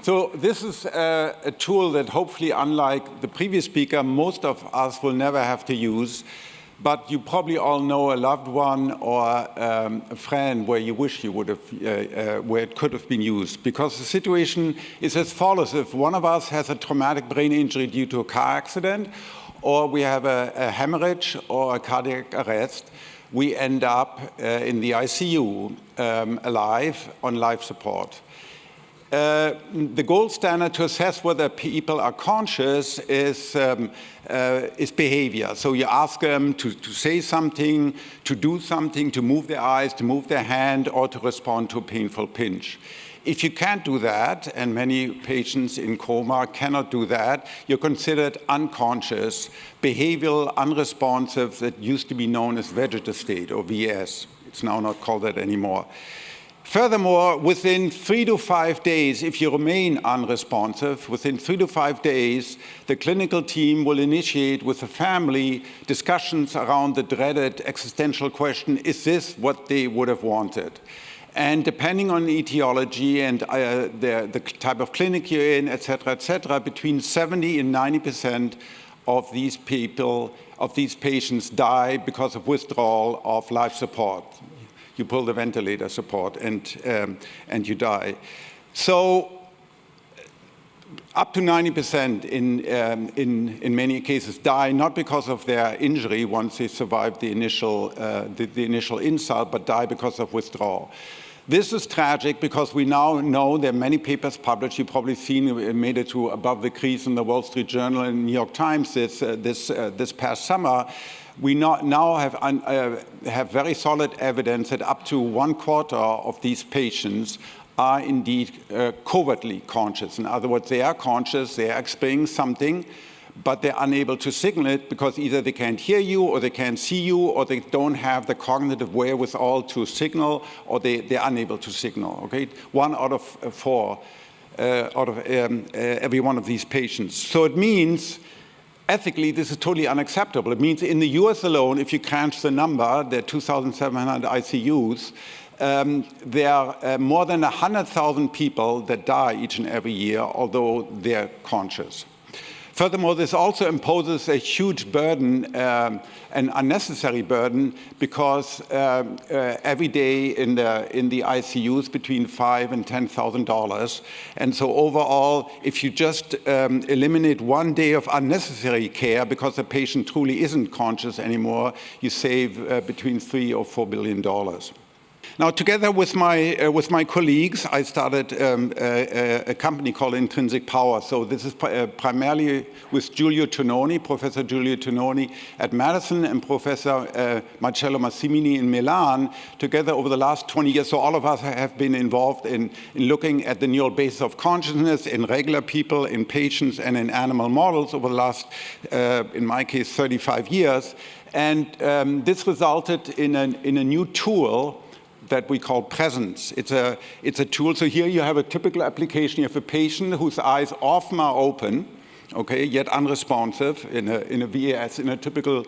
So this is a tool that hopefully, unlike the previous speaker, most of us will never have to use. But you probably all know a loved one or a friend where you wish you would have, where it could have been used. Because the situation is as follows. If one of us has a traumatic brain injury due to a car accident, or we have a hemorrhage or a cardiac arrest, we end up in the ICU alive on life support. The gold standard to assess whether people are conscious is behavior. So you ask them to say something, to do something, to move their eyes, to move their hand, or to respond to a painful pinch. If you can't do that, and many patients in coma cannot do that, you're considered unconscious, behavioral unresponsive, that used to be known as vegetative state, or VS. It's now not called that anymore. Furthermore, within 3 to 5 days, if you remain unresponsive, within 3 to 5 days, the clinical team will initiate with the family discussions around the dreaded existential question, is this what they would have wanted? And depending on the etiology and the type of clinic you're in, et cetera, between 70 and 90% of these people, of these patients die because of withdrawal of life support. You pull the ventilator support and you die. So up to 90% in many cases die not because of their injury once they survive the initial insult, but die because of withdrawal. This is tragic because we now know there are many papers published. You've probably seen it made it to above the crease in the Wall Street Journal and New York Times this past summer. We now have very solid evidence that up to 1/4 of these patients are indeed covertly conscious. In other words, they are conscious, they are experiencing something, but they're unable to signal it because either they can't hear you or they can't see you or they don't have the cognitive wherewithal to signal or they're unable to signal. Okay? 1 out of 4 out of every one of these patients. So it means ethically, this is totally unacceptable. It means in the US alone, if you crunch the number, there are 2,700 ICUs, there are more than 100,000 people that die each and every year, although they're conscious. Furthermore, this also imposes a huge burden, an unnecessary burden, because every day in the ICUs between $5,000 and $10,000. And so overall, if you just eliminate 1 day of unnecessary care because the patient truly isn't conscious anymore, you save between $3 or $4 billion. Now, together with my colleagues, I started a company called Intrinsic Power. So this is primarily with Giulio Tononi, Professor Giulio Tononi at Madison, and Professor Marcello Massimini in Milan, together over the last 20 years. So all of us have been involved in looking at the neural basis of consciousness in regular people, in patients, and in animal models over the last, in my case, 35 years. And this resulted in a new tool that we call presence. It's a tool. So here you have a typical application. You have a patient whose eyes often are open, okay, yet unresponsive in a VS, in a typical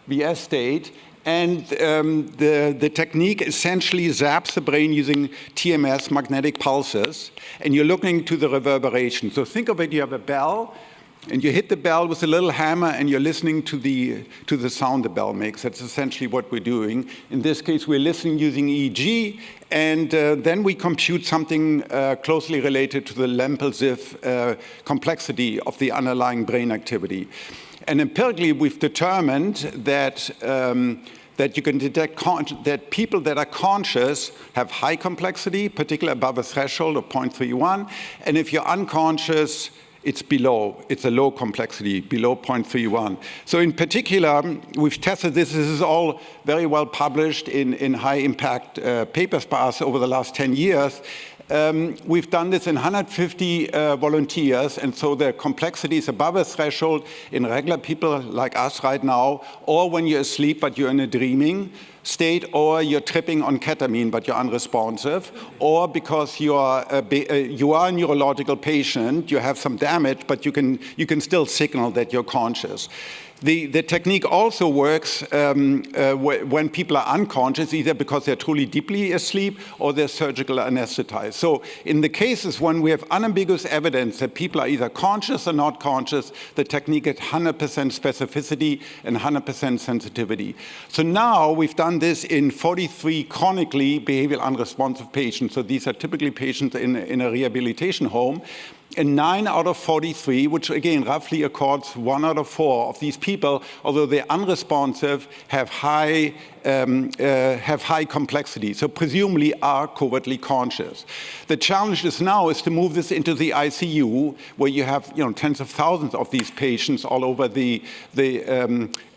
VS state. And the technique essentially zaps the brain using TMS, magnetic pulses, and you're looking to the reverberation. So think of it, you have a bell, and you hit the bell with a little hammer, and you're listening to the sound the bell makes. That's essentially what we're doing. In this case, we're listening using EEG, and then we compute something closely related to the non-invasive complexity of the underlying brain activity. And empirically, we've determined that you can detect that people that are conscious have high complexity, particularly above a threshold of 0.31, and if you're unconscious, it's a low complexity, below 0.31. So in particular, we've tested this. This is all very well published in high impact papers by us over the last 10 years. We've done this in 150 volunteers, and so the complexity is above a threshold in regular people like us right now, or when you're asleep but you're in a dreaming state, or you're tripping on ketamine but you're unresponsive, or because you are a neurological patient, you have some damage, but you can still signal that you're conscious. The technique also works when people are unconscious, either because they're truly deeply asleep or they're surgical anesthetized. So in the cases when we have unambiguous evidence that people are either conscious or not conscious, the technique gets 100% specificity and 100% sensitivity. So now we've done this in 43 chronically behavioral unresponsive patients. So these are typically patients in a rehabilitation home. And 9 out of 43, which again roughly accords 1 out of 4 of these people, although they're unresponsive, have high complexity, so presumably are covertly conscious. The challenge now is to move this into the ICU, where you have tens of thousands of these patients all over the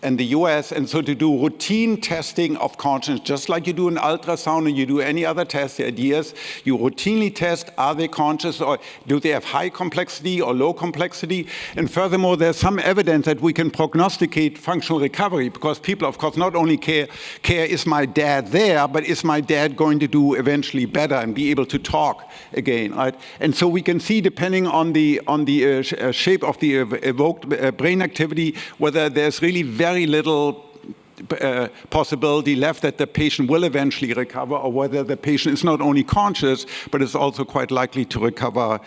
US, and so to do routine testing of consciousness, just like you do an ultrasound or you do any other test. The idea is you routinely test, are they conscious, or do they have high complexity or low complexity? And furthermore, there's some evidence that we can prognosticate functional recovery, because people, of course, not only care, is my dad there, but is my dad going to do eventually better and be able to talk again, right? And so we can see, depending on the shape of the evoked brain activity, whether there's really very little possibility left that the patient will eventually recover, or whether the patient is not only conscious, but is also quite likely to recover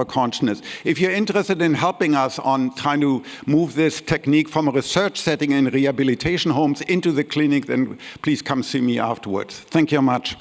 consciousness. If you're interested in helping us on trying to move this technique from a research setting in rehabilitation homes into the clinic, then please come see me afterwards. Thank you very much.